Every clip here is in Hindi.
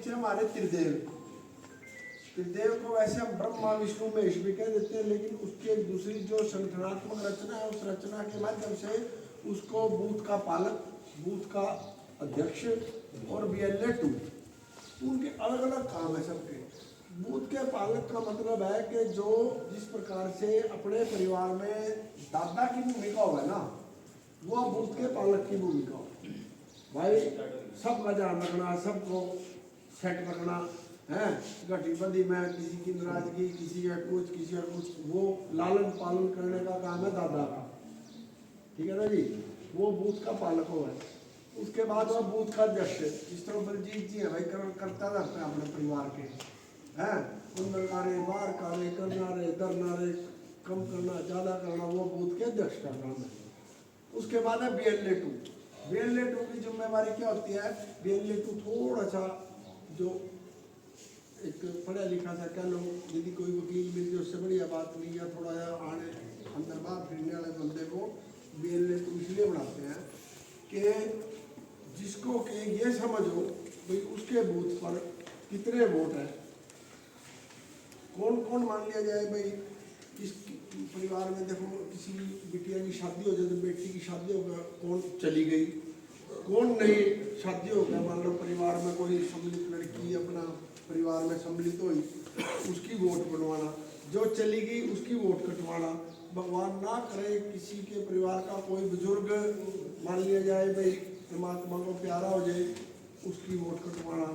नीचे हमारे त्रिदेव। त्रिदेव को वैसे हम ब्रह्मा विष्णु महेश भी कह देते हैं, लेकिन उसकी एक दूसरी जो संगठनात्मक रचना है, उस रचना के माध्यम से उसको बूथ का पालक, बूथ का अध्यक्ष और BLA 2 उनके अलग अलग काम है सबके। बूथ के पालक का मतलब है कि जो जिस प्रकार से अपने परिवार में दादा की भूमिका हो ना, वो बूथ के पालक की भूमिका हो। भाई सबका ध्यान रखना, सबको सेट रखना है, गठबंधी में किसी की नाराजगी, किसी का कुछ, वो लालन पालन करने का काम है दादा का, ठीक है ना जी। वो बूथ का पालक हो है। उसके बाद वो बूथ का अध्यक्ष, जिस तरह बलजीत जी है भाई, करता रहता है अपने परिवार के हैं, अंदर कार्य बाहर कार्य, करना रे धरना रे, कम करना ज़्यादा करना, वो बूथ के अध्यक्ष का काम है। उसके बाद है BLA 2। BLA 2 की जिम्मेवारी क्या होती है? BLA 2 थोड़ा सा जो एक पढ़ा लिखा सा कह लो, यदि कोई वकील मिल जाए उससे बढ़िया बात नहीं है, थोड़ा सा आने अंदर बाहर फिरने वाले बंदे को BLA 2 इसलिए बनाते हैं कि जिसको कि ये समझो भाई उसके बूथ पर कितने वोट हैं, कौन कौन मान लिया जाए भाई। इस परिवार में देखो किसी बिटिया की शादी हो जाए तो बेटी की शादी होगा, कौन चली गई, कौन नहीं शादी हो गया, मान लो परिवार में कोई सम्मिलित लड़की अपना परिवार में सम्मिलित हुई, उसकी वोट बनवाना, जो चली गई उसकी वोट कटवाना। भगवान ना करे किसी के परिवार का कोई बुजुर्ग मान लिया जाए भाई परमात्मा को प्यारा हो जाए, उसकी वोट कटवाना।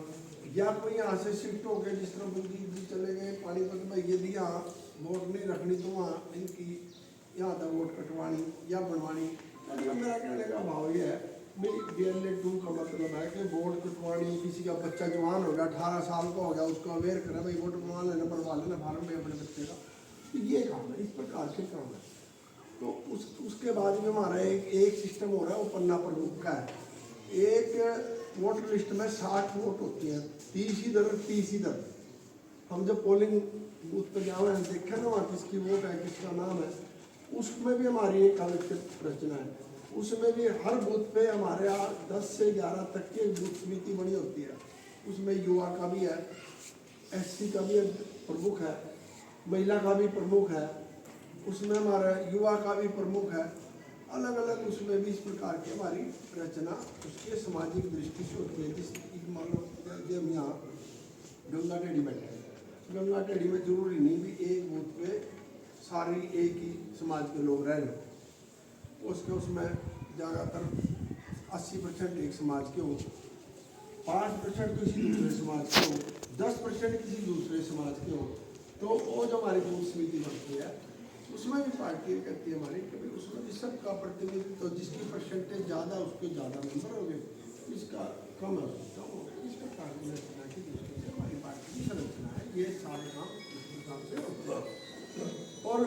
या कोई यहाँ से शिफ्ट हो गए, जिस तरह बलजीत जी चले गए पानीपत में, यदि यहाँ वोट नहीं रखनी तो वहाँ इनकी यहाँ तक वोट कटवानी या बनवानी। मतलब मेरा कहने का भाव ये है भाई BLA 2 का मतलब है कि वोट कटवानी। किसी का बच्चा जवान हो गया, 18 साल का हो गया, उसको अवेयर करें भाई वोट बनवा लेना, बनवा लेना फार्म में अपने बच्चे का, तो ये काम है, इस प्रकार के काम है। तो उसके बाद में हमारा एक सिस्टम हो रहा है वो पन्ना प्रमुख का है। एक वोटर लिस्ट में 60 वोट होती हैं, 30 इधर। हम जब पोलिंग बूथ पर जाओ हैं देखें ना वहाँ किसकी वोट है, किसका नाम है, उसमें भी हमारी एक अलग रचना है। उसमें भी हर बूथ पे हमारे यहाँ 10 से 11 तक की बूथ समिति बनी होती है। उसमें युवा का भी है, SC का भी प्रमुख है, महिला का भी प्रमुख है, उसमें हमारा युवा का भी प्रमुख है, अलग अलग उसमें भी इस प्रकार की हमारी रचना उसके सामाजिक दृष्टि से होती है। जिस मान लो जब यहाँ गंगा टेढ़ी बैठे हैं, गंगा टेढ़ी में जरूरी नहीं भी एक बूथ पे सारी एक ही समाज के लोग रह रहे, उसके उसमें ज़्यादातर 80% एक समाज के हो, 5% किसी दूसरे समाज के हो, 10% किसी दूसरे समाज के हो, तो वो जो हमारी बूथ समिति बनती है उसमें भी पार्टी कहती है हमारी कि उसमें भी सबका प्रतिनिधित्व, तो जिसकी परसेंटेज ज़्यादा उसके ज़्यादा मेंबर हो गए, इसका कम है उसका कम हो गया। इस प्रकार की रचना की दृष्टि से हमारी पार्टी की संरचना है। ये सारे काम इस प्रकार से होते हैं। और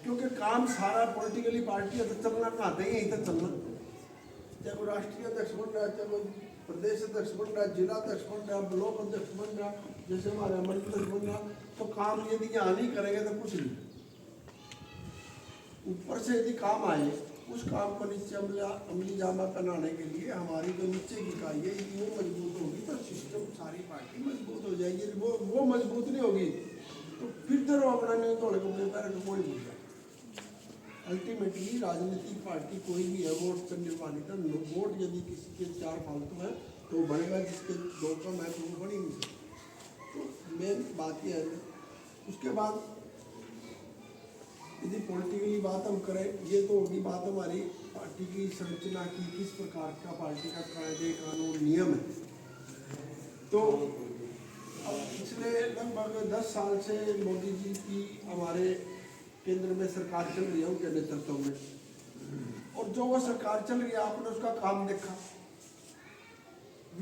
क्योंकि काम सारा पॉलिटिकली पार्टी है तो चलना कहाँ था, यहीं तक चलना, चाहे कोई राष्ट्रीय अध्यक्ष बन रहा है, चाहे कोई प्रदेश अध्यक्ष बन रहा है, जिला अध्यक्ष बन रहा है, ब्लॉक अध्यक्ष बन रहा, जैसे हमारे मंडल अध्यक्ष बन रहा, तो काम यदि यहाँ नहीं करेंगे तो कुछ नहीं। ऊपर से यदि काम आए उस काम को नीचे अमली जामा पहनाने के लिए हमारी जो नीचे की इकाई है यदि वो मजबूत होगी तो सिस्टम सारी पार्टी मजबूत हो जाएगी। वो मजबूत नहीं होगी तो फिर तो अपना नहीं थोड़े को बेकार कोई नहीं है। अल्टीमेटली राजनीतिक पार्टी कोई भी है वोट से निर्माणित है। वोट यदि किसी के 4 फालतू है तो बढ़ेगा, जिसके 2 कम है तो वो बढ़ ही नहीं सकता। तो मेन बात यह है। उसके बाद यदि पॉलिटिकली बात हम करें, ये तो होगी बात हमारी पार्टी की संरचना की, किस प्रकार का पार्टी का कायदे कानून नियम है। तो अब पिछले लगभग 10 साल से मोदी जी की हमारे केंद्र में सरकार चल रही है, उनके नेतृत्व में, और जो वो सरकार चल रही है आपने उसका काम देखा।